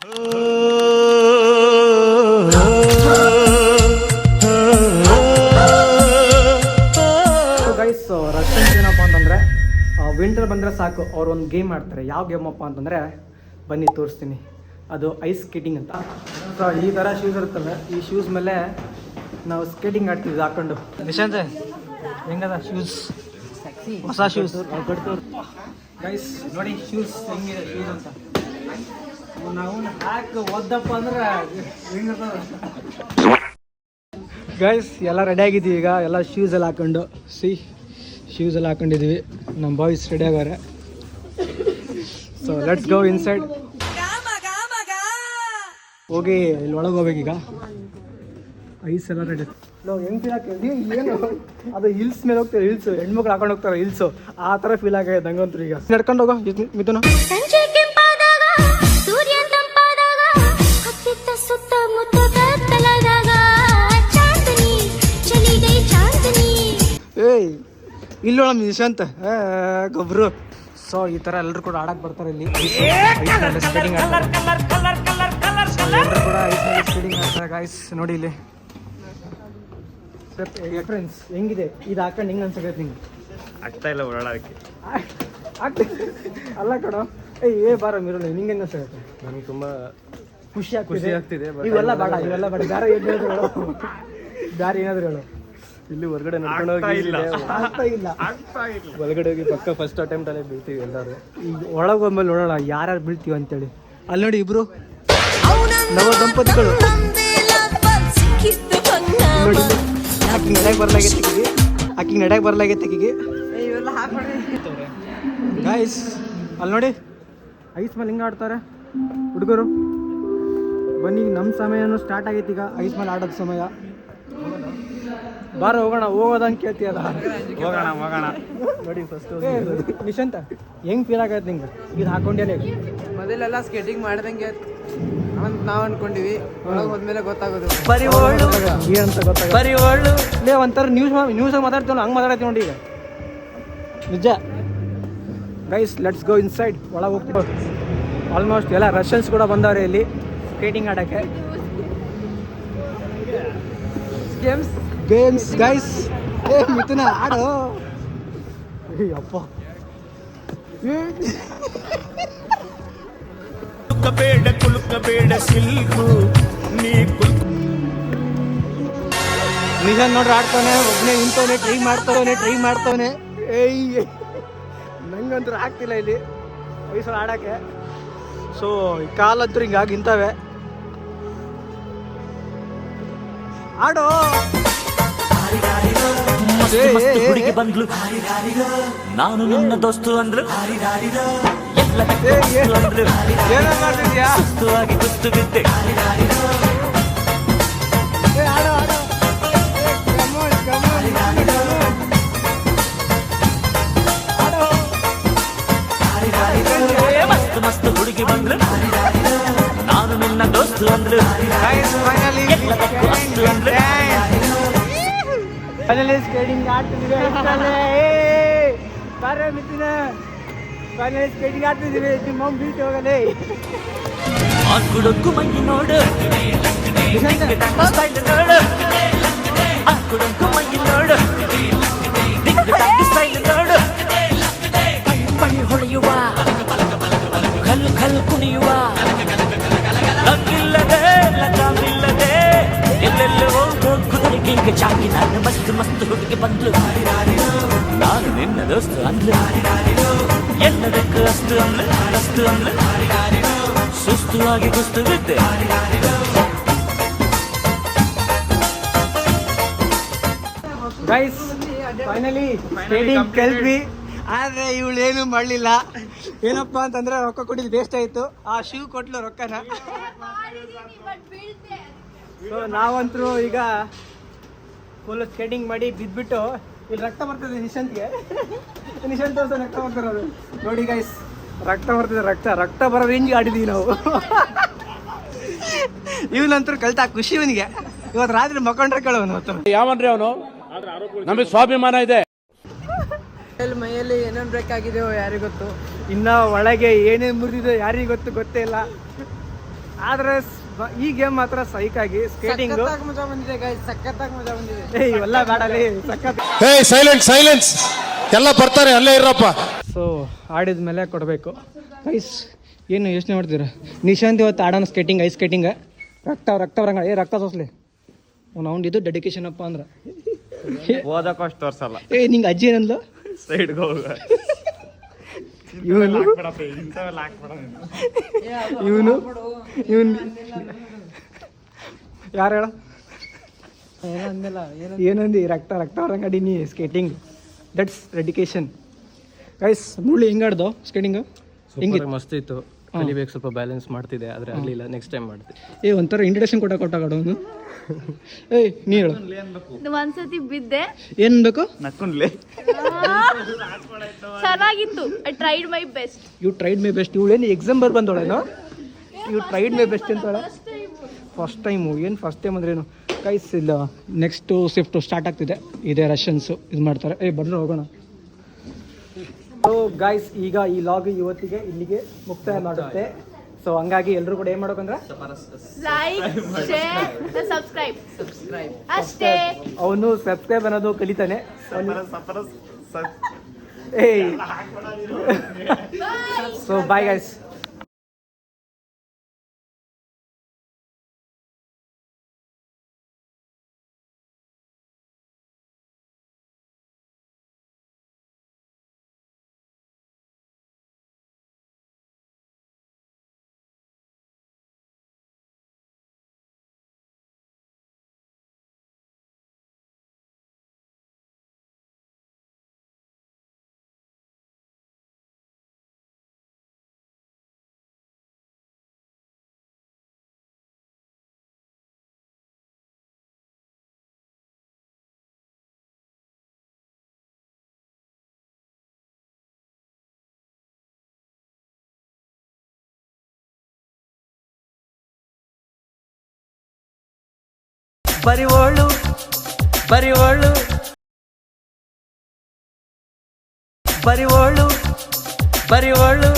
Guys, Russians ಏನಪ್ಪ ಅಂತಂದರೆ winter ಬಂದರೆ ಸಾಕು ಅವ್ರು ಒಂದು ಗೇಮ್ ಆಡ್ತಾರೆ. ಯಾವ ಗೇಮ್ ಅಪ್ಪ ಅಂತಂದರೆ ಬನ್ನಿ ತೋರಿಸ್ತೀನಿ. ಅದು ಐಸ್ ಸ್ಕೇಟಿಂಗ್ ಅಂತ. ಸೊ ಈ ಥರ ಶೂಸ್ ಇರುತ್ತಲ್ಲ, ಈ ಶೂಸ್ ಮೇಲೆ ನಾವು ಸ್ಕೇಟಿಂಗ್ ಆಡ್ತೀವಿ ಹಾಕೊಂಡು. ನಿಶಾಂತ್ ಹೆಂಗದ ಶೂಸ್? ಹೊಸ ಶೂಸ್ ಗೈಸ್ ನೋಡಿ, ಶೂಸ್ ಹೆಂಗಿದೆ ಶೂಸ್ ಅಂತ. ನಾವು ಹಾಕಿ ಓದ್ದಪ್ಪ ಅಂದ್ರೆ ಗೈಸ್ ಎಲ್ಲ ರೆಡಿ ಆಗಿದ್ದೀವಿ. ಈಗ ಎಲ್ಲ ಶೂಸ್ ಎಲ್ಲ ಹಾಕೊಂಡು ಶೂಸ್ ಎಲ್ಲ ಹಾಕೊಂಡಿದ್ದೀವಿ. ನಮ್ಮ ಬಾಯ್ಸ್ ರೆಡಿ ಆಗಾರೆ. So let's go inside. ಹೋಗಿ ಇಲ್ಲಿ ಒಳಗೆ ಹೋಗ್ಬೇಕೀಗ. ಐಸ್ ಎಲ್ಲ ರೆಡಿ. ನಾವು ಹೆಂಗೆ ಫೀಲ್ ಆಗ್ತೀವಿ ಏನು, ಅದು ಹಿಲ್ಸ್ ಮೇಲೆ ಹೋಗ್ತಾರೆ. ಹಿಲ್ಸು ಹೆಣ್ಮಕ್ಳು ಹಾಕೊಂಡು ಹೋಗ್ತಾರೆ ಹಿಲ್ಸು. ಆ ಥರ ಫೀಲ್ ಆಗಿದೆ ನಂಗಂತೂ. ಈಗ ನಡ್ಕೊಂಡು ಹೋಗೋ ಮಿಥುನ. ಏಯ್ ಇಲ್ಲೋಳ ನಿಶಾಂತ್ ಗೊಬ್ರು. ಸೊ ಈ ಥರ ಎಲ್ಲರೂ ಕೂಡ ಆಡಕ್ಕೆ ಬರ್ತಾರೆ ಇಲ್ಲಿ. ಸ್ಕೇಟಿಂಗ್ ಆಡ್ತಾರೆ. ಎಲ್ಲರೂ ಕೂಡ ಸ್ಕೇಟಿಂಗ್ ಆಡ್ತಾರೆ ಗಾಯ್ಸ್. ನೋಡಿ ಇಲ್ಲಿ ಫ್ರೆಂಡ್ಸ್ ಹೆಂಗಿದೆ ಇದು ಹಾಕೊಂಡು ಹೆಂಗೆ ಅನ್ಸಕೈತೆ ನಿಂಗೆ? ಆಗ್ತಾ ಇಲ್ಲ ಓಡಾಡೋಕ್ಕೆ. ಅಲ್ಲ ಕಣೋ, ಬಾರ ಮಿರೋಣ ನಿಂಗೆ ಹೆಂಗೆ ಅನ್ಸಕೈತೆ? ನನಗೆ ತುಂಬ ಖುಷಿ ಆಗ್ತಿದೆ. ಇವೆಲ್ಲ ಬೇಡ ಬೇರೆ ಏನಾದ್ರು ಹೇಳು. ಬೇರೆ ಏನಾದ್ರು ಹೇಳು. ಇಲ್ಲಿ ಹೊರಗಡೆ ನಡ್ಕೊಂಡು ಹೋಗಿ ಒಳಗಡೆ ಹೋಗಿ ಪಕ್ಕ ಫಸ್ಟ್ ಅಟೆಂಪ್ಟ್ ಅಲ್ಲೇ ಬೀಳ್ತೀವಿ ಎಲ್ಲರೂ. ಈಗ ಒಳಗೆ ಹೋದ್ಮೇಲೆ ನೋಡೋಣ ಯಾರ್ಯಾರು ಬೀಳ್ತೀವಿ ಅಂತೇಳಿ. ಅಲ್ಲಿ ನೋಡಿ ಇಬ್ರು ನವ ದಂಪತಿಗಳು. ನೋಡಿ ಆಕಿಗೆ ನಡೆಯಕ್ಕೆ ಬರ್ಲಾಗೈತೆ ಆಕಿಗೆ. ಗಾಯ್ಸ್ ಅಲ್ಲಿ ನೋಡಿ ಐಸ್ ಮೇಲೆ ಹಿಂಗೆ ಆಡ್ತಾರೆ ಹುಡುಗರು. ಬನ್ನಿ, ನಮ್ಮ ಸಮಯನೂ ಸ್ಟಾರ್ಟ್ ಆಗೈತಿ ಈಗ. ಐಸ್ ಮೇಲೆ ಆಡೋದು ಸಮಯ. ಬಾರ ಹೋಗೋಣ. ಹೋಗೋದಂಗೆ ಕೇಳ್ತೀಯಲ್ಲ, ಹೋಗೋಣ ನೋಡಿ ಫಸ್ಟ್. ನಿಶಾಂತ ಹೆಂಗೆ ಫೀಲ್ ಆಗೈತೆ ನಿಂಗೆ ಇದು ಹಾಕೊಂಡೇನೆ? ಮೊದಲೆಲ್ಲ ಸ್ಕೇಟಿಂಗ್ ಮಾಡ್ದಂಗೆ ನಾವು ಅನ್ಕೊಂಡಿವಿ. ಒಳಗೆ ಹೋದ್ಮೇಲೆ ಗೊತ್ತಾಗೋದು ಏನಂತ ಗೊತ್ತಾಗ. ಲೇ ಒಂಥರ ನ್ಯೂಸಾಗಿ ಮಾತಾಡ್ತೀವಲ್ಲ ಹಂಗೆ ಮಾತಾಡ್ತೀವಿ ನೋಡಿ ಈಗ. ನಿಜ ಗೈಸ್, ಲೆಟ್ಸ್ ಗೋ ಇನ್ಸೈಡ್. ಒಳಗೆ ಹೋಗ್ತೀವಿ. ಆಲ್ಮೋಸ್ಟ್ ಎಲ್ಲ ರಷ್ಯನ್ಸ್ ಕೂಡ ಬಂದವ್ರೆ ಇಲ್ಲಿ ಸ್ಕೇಟಿಂಗ್ ಆಡೋಕ್ಕೆ. Games guys. ಮಿಥುನ ಆಡು. ಅಪ್ಪ ಕುಲುಕಬೇಡ ಸಿಲ್ಕು ನೀ ನಿಜಾನ್ ನೋಡ್ರಿ ಆಡ್ತಾನೆ. ಒಬ್ಬನೇ ನಿಂತವನೆ, ಟ್ರೈ ಮಾಡ್ತವನೆ. ಏಯ್ ನಂಗಂತೂ ಆಗ್ತಿಲ್ಲ ಇಲ್ಲಿ ವಯಸ್ಸಲ್ಲಿ ಆಡೋಕ್ಕೆ. ಸೊ ಈ ಕಾಲಂತೂ ಹಿಂಗಾಗಿ ಇಂಥವೆ. ಆಡೋ. ಹುಡುಗಿ ಬಂದ್ಲು, ನಾನು ನನ್ನ ದೋಸ್ತು ಅಂದ್ರು. ಸುಸ್ತುವಾಗಿ ಕುಸ್ತು ಬಿದ್ದೆ. ಮಸ್ತ್ ಹುಡುಗಿ ಬಂದ್ಲು, ನಾನು ನಿನ್ನ ದೋಸ್ತು ಅಂದ್ರು. ಸ್ಕೇಟಿಂಗ್ ಆಡ್ತಿದ್ದೀವಿ. ಬಾರೆ ಮಿಥುನ, ಸ್ಕೇಟಿಂಗ್ ಆಡ್ತಿದ್ದೀವಿ. ನಿಮ್ಮ ಬೀಚ್ ಹೋಗಲೇ. ಆ ಕುಡುಕು ಮಂಗಿ ನೋಡು, ನೋಡು, ಆ ಕುಡುಕು ಮಂಗಿ ನೋಡು, ಸ್ಟೈಲ್ ನೋಡು. ಪಣಿ ಹೊಳೆಯುವ, ಕಲ್ಲು ಕುಣಿಯುವ, ಲಗ್ಗಿಲ್ಲದೆ ಲಗಾಮಿಲ್ಲದೆ ಎಲ್ಲೆಲ್ಲ ಕುದುರೆಗೆ ಚಾಕಿ. ನಾನು ಮಸ್ತ್ ಹುಡುಗಿ ಬಂದ್ಲು, ನಾನು ನಿನ್ನ ದೋಸ್ತು ಅಂದ್ಲು. ಎಲ್ಲದಕ್ಕೂ ಅಷ್ಟು ಅಂದ್ಲು. ಸುಸ್ತುವಾಗಿ ಕುಸ್ತು ಬಿದ್ದೆ. ಗೈಸ್ ಫೈನಲಿ ಸ್ಕೇಟಿಂಗ್ ಕಲ್ತ್ವಿ. ಆದರೆ ಇವಳೇನು ಮಾಡಲಿಲ್ಲ. ಏನಪ್ಪ ಅಂತಂದರೆ ರೊಕ್ಕ ಕೊಟ್ಟಿದ್ದು ವೇಸ್ಟ್ ಆಯಿತು. ಆ ಶೂ ಕೊಟ್ಲು ರೊಕ್ಕನ. ಸೊ ನಾವಂತರೂ ಈಗ ಫುಲ್ ಸ್ಕೇಟಿಂಗ್ ಮಾಡಿ ಬಿದ್ದುಬಿಟ್ಟು ಇಲ್ಲಿ ರಕ್ತ ಬರ್ತದೆ ನಿಶಾಂತ್ಗೆ. ನಿಶಾಂತ್ ತೋರ್ಸ ರಕ್ತ ಬರ್ತಿರೋದು ನೋಡಿ ಗೈಸ್. ರಕ್ತ ಬರ್ತಿದೆ. ರಕ್ತ ಬರೋ ರೇಂಜ್ಗೆ ಆಡಿದ್ದೀವಿ ನಾವು. ಇವನಂತರೂ ಕಲ್ತ ಖುಷಿ ಇವನಿಗೆ. ಇವತ್ತು ರಾತ್ರಿ ಮಕ್ಕೊಂಡ್ರೆ ಕೇಳೋನು. ಯಾವನ್ರಿ ಅವನು? ನಮಗೆ ಸ್ವಾಭಿಮಾನ ಇದೆ. ಮೈಯಲ್ಲಿ ಏನೇನು ಬೇಕಾಗಿದೆಯೋ ಯಾರಿಗೊತ್ತು. ಇನ್ನ ಒಳಗೆ ಏನೇನು ಮುರಿದಿದೆ ಯಾರಿಗೊತ್ತು ಗೊತ್ತೇ ಇಲ್ಲ. ಆದ್ರೆ ಈ ಗೇಮ್ ಮಾತ್ರ ಸೈಕಾಗಿ ಸ್ಕೇಟಿಂಗ್ ಸಖತ್ತಾಗಿ ಮಜಾ ಬಂದಿದೆ ಗೈಸ್, ಸಖತ್ತಾಗಿ ಮಜಾ ಬಂದಿದೆ. ಏ ಇವೆಲ್ಲ ಬೇಡಲಿ ಸಖತ್. ಸೈಲೆನ್ಸ್ ಎಲ್ಲ ಬರ್ತಾರೆ, ಅಲ್ಲೇ ಇರಪ್ಪ. ಸೊ ಆಡಿದ ಕೊಡಬೇಕು ಗೈಸ್. ಏನು ಯೋಚನೆ ಮಾಡ್ತೀರ? ನಿಶಾಂತ್ ಇವತ್ತು ಆಡೋಣ ಸ್ಕೇಟಿಂಗ್, ಐಸ್ ಸ್ಕೇಟಿಂಗ್. ರಕ್ತ ಬರಂಗ ರಕ್ತ ತೋರ್ಸ್ಲಿ ಅವ್ನು. ಇದು ಡೆಡಿಕೇಶನ್ ಅಪ್ಪ ಅಂದ್ರೆ. ಓದಕ್ಕೂ ಅಷ್ಟು ತೋರ್ಸಲ್ಲ. ನಿಂಗೆ ಅಜ್ಜಿ ಏನಂದ್ಲು? ಸೈಡ್ಗೆ ಹೋಗ. ಇವನು ಯಾರು ಹೇಳ? ಏನಂದಿ? ರಕ್ತ ಬರಂಗಡಿ ನೀ ಸ್ಕೇಟಿಂಗ್, ದಟ್ಸ್ ಡೆಡಿಕೇಶನ್ ಗೈಸ್. ಮುಳ್ಳಿ ಹೆಂಗಾಡ್ದು ಸ್ಕೇಟಿಂಗ್? ಹಿಂಗೆ ಮಸ್ತ್ ಇತ್ತು, ಕಲಿಬೇಕು. ಸ್ವಲ್ಪ ಬ್ಯಾಲೆನ್ಸ್ ಮಾಡ್ತಿದ್ದೆ, ಆದರೆ ಆಗಲಿಲ್ಲ. ನೆಕ್ಸ್ಟ್ ಟೈಮ್ ಮಾಡ್ತೀನಿ. ಒಂಥರ ಇಂಟ್ರಡಕ್ಷನ್ ಕೊಟ್ಟಾಗಡೋನು. ನೀ ಹೇಳು. ಒಂದ್ಸತಿ ಬಿದ್ದೆ. ಏನ್ ಬೇಕು? ನಕ್ಕೊಂಡ್ಲೆ. ಚೆನ್ನಾಗಿತ್ತು. I tried my best. You tried my best. ಇವಳೇನು ಎಕ್ಸಾಮ್ ಬಂದೋಳೇನೋ? ಯು ಟ್ರೈಡ್ ಮೈ ಬೆಸ್ಟ್ ಅಂತಾಳೆ. First time. ಏನು ಫಸ್ಟ್ ಟೈಮ್ ಅಂದ್ರೇನು ಗೈಸ್? ಇಲ್ಲ, ನೆಕ್ಸ್ಟು ಶಿಫ್ಟು ಸ್ಟಾರ್ಟ್ ಆಗ್ತಿದೆ. ಇದೇ ರಷ್ಯನ್ಸು ಇದು ಮಾಡ್ತಾರೆ. ಬಂದ್ರೆ ಹೋಗೋಣ. ಸೊ ಗೈಸ್, ಈಗ ಈ ಲಾಗ್ ಇವತ್ತಿಗೆ ಇಲ್ಲಿಗೆ ಮುಕ್ತಾಯ ಮಾಡುತ್ತೆ. ಸೊ ಹಂಗಾಗಿ ಎಲ್ಲರೂ ಕೂಡ ಏನು ಮಾಡ್ಬೇಕಂದ್ರೆ ಲೈಕ್, ಶೇರ್, ಸಬ್ಸ್ಕ್ರೈಬ್ ಅಷ್ಟೇ. ಅವನು ಸಬ್ಸ್ಕ್ರೈಬ್ ಅನ್ನೋದು ಕಲಿತಾನೆ. So bye guys. ಬರಿವೋಳು ಬರಿವೋಳು ಬರಿವೋಳು ಬರಿವೋಳು